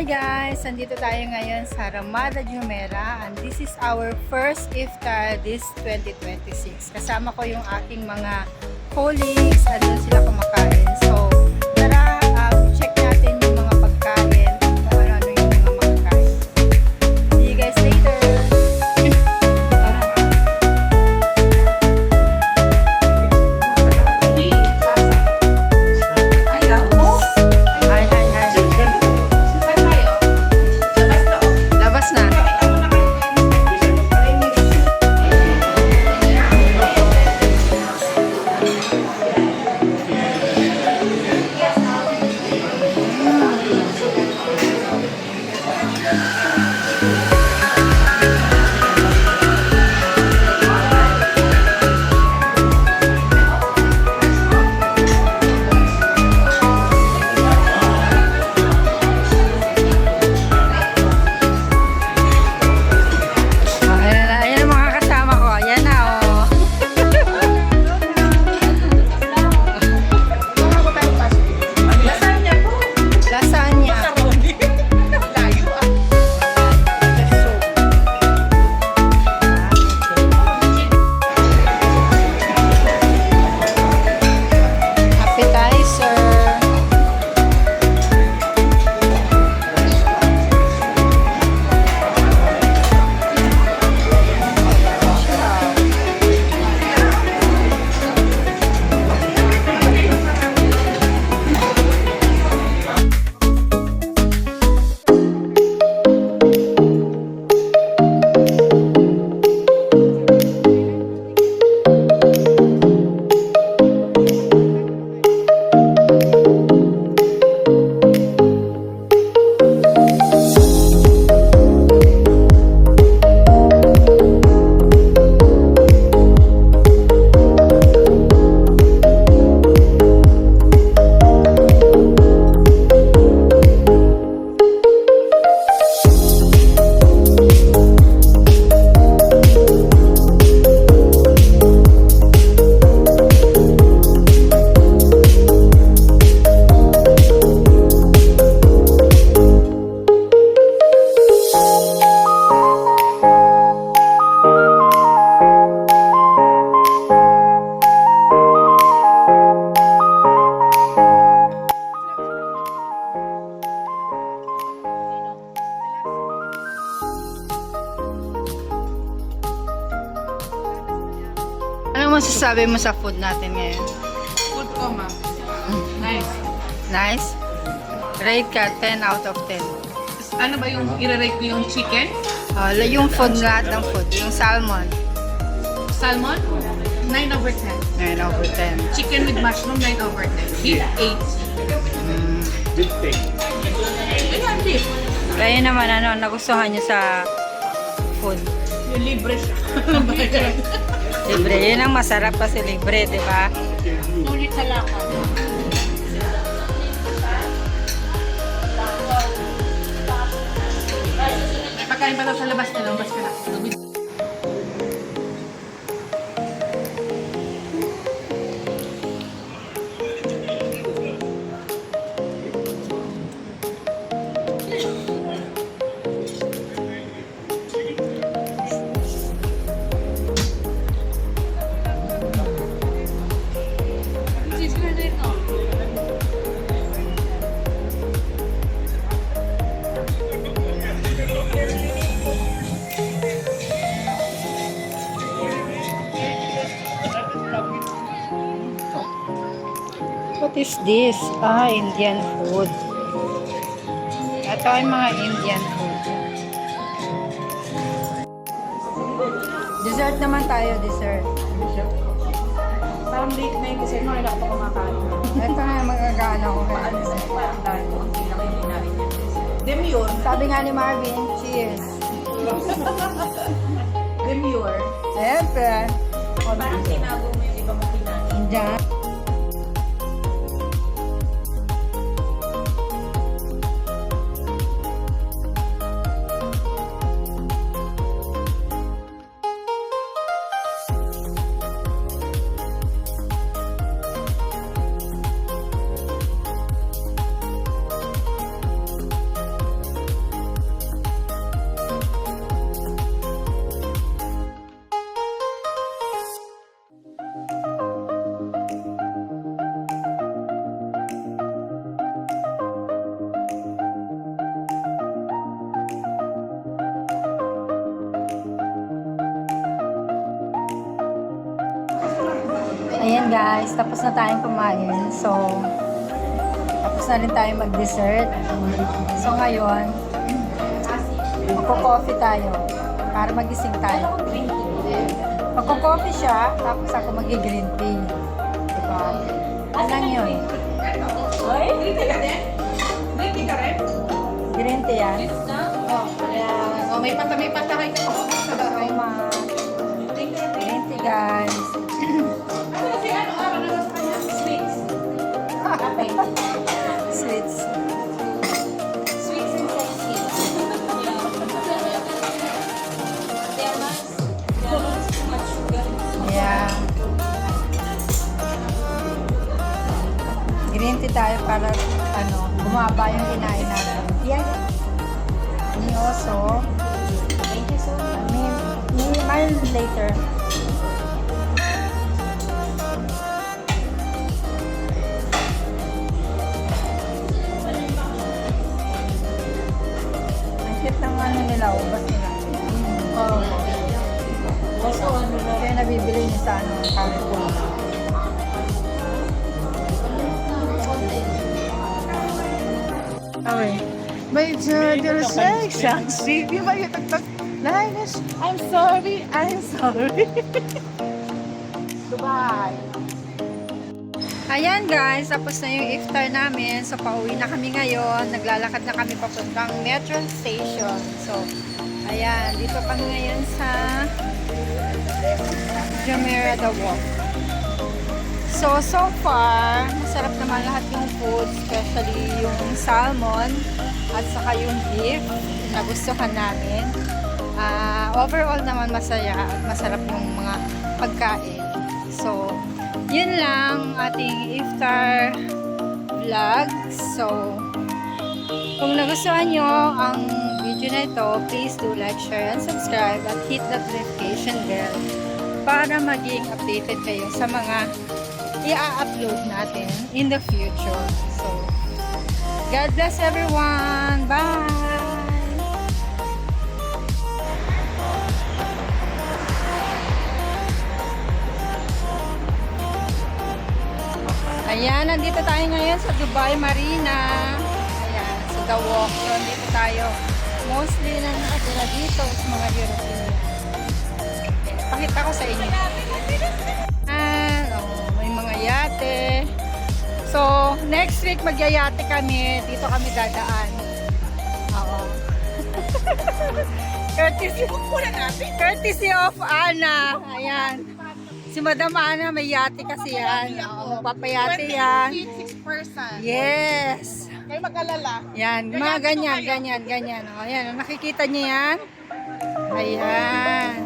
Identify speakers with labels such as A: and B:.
A: Hi guys! Nandito tayo ngayon sa Ramada Jumeirah and this is our first iftar this 2026. Kasama ko yung aking mga colleagues at doon sila kumakain. So, tara check natin yung mga pagkain kung ano-ano yung mga makakain. See you guys later! Ano masasabi mo sa food natin ngayon?
B: Food ko, ma'am. Nice.
A: Nice? Rate ka 10 out of 10.
B: Ano ba yung i-rate ko yung chicken?
A: Yung food, lahat ng food. Yung salmon,
B: Salmon? 9 over 10.
A: 9 over 10.
B: Chicken with mushroom, 9 over 10. Beef, 8. Ayan, beef.
A: Kayo naman, ano, nagustuhan nyo sa food?
B: Yung libre siya.
A: Libre. Yun ang masarap kasi libre, di ba?
B: Ulit sa lakad. May pagkain pa daw sa labas na labas ka na.
A: What is this? Indian food. Ito ay mga Indian food. Dessert naman tayo, dessert.
B: Parang late na yung kasi no, wala pa kumakain.
A: Ito nga magagana ko.
B: Paalis na parang dahil ko ang pinakainin natin yan. Demure.
A: Sabi nga ni Marvin, cheers.
B: Demure.
A: Siyempre.
B: Parang tinago mo yung iba mo kinain.
A: Indian. Ayan guys, tapos na tayong kumain. So, tapos na rin tayo mag-dessert. So ngayon, magko-coffee tayo para magising tayo. Magko-coffee siya, tapos ako mag-green tea. Diba? Ano yun?
B: Oy, green tea ka din? Green tea ka rin?
A: Green tea yan.
B: Oh, ayan. Oh, may pata kayo sa bahay.
A: Green tea guys.
B: Ano kasi araw na sa kanya? Sweets. Kape.
A: Sweets.
B: Sweets and sexy. Too much sugar.
A: Yeah. Green tea tayo para bumaba yung kinain natin. Yan. Me also.
B: Thank you so much.
A: Mine later. Ang cute ng nila, ubas nila.
B: Oh. Also, ano na.
A: Kaya nabibili niya sa Carrefour.
C: Okay. May you're so sexy. Di ba yung tagtag? Linus, I'm sorry. Goodbye.
A: Ayan guys, tapos na yung iftar namin. So, pauwi na kami ngayon. Naglalakad na kami papuntang metro station. So, ayan. Dito kami ngayon sa Jumeirah The Walk. So far, masarap naman lahat yung food. Especially yung salmon at saka yung beef. Nagustuhan namin. Overall naman masaya at masarap yung mga pagkain. So, yun lang ating iftar vlog. So, kung nagustuhan nyo ang video na ito, please do like, share, and subscribe at hit that notification bell para maging updated kayo sa mga i-upload natin in the future. So, God bless everyone! Bye! Ayan, nandito tayo ngayon sa Dubai Marina. Ayan, sa The Walk. So, nandito tayo. Mostly na nakatira dito is mga European. Ayan, pakita ko sa inyo. May mga yate. So, next week magyayate kami. Dito kami dadaan. Oo. Courtesy of Ana. Ayan. Si Madam Ana may yate kasi yan. Oo, magpapayate yan.
B: 26 person.
A: Yes.
B: Kayo mag-alala.
A: Yan, mga ganyan. O, yan, nakikita niyo yan? Ayan.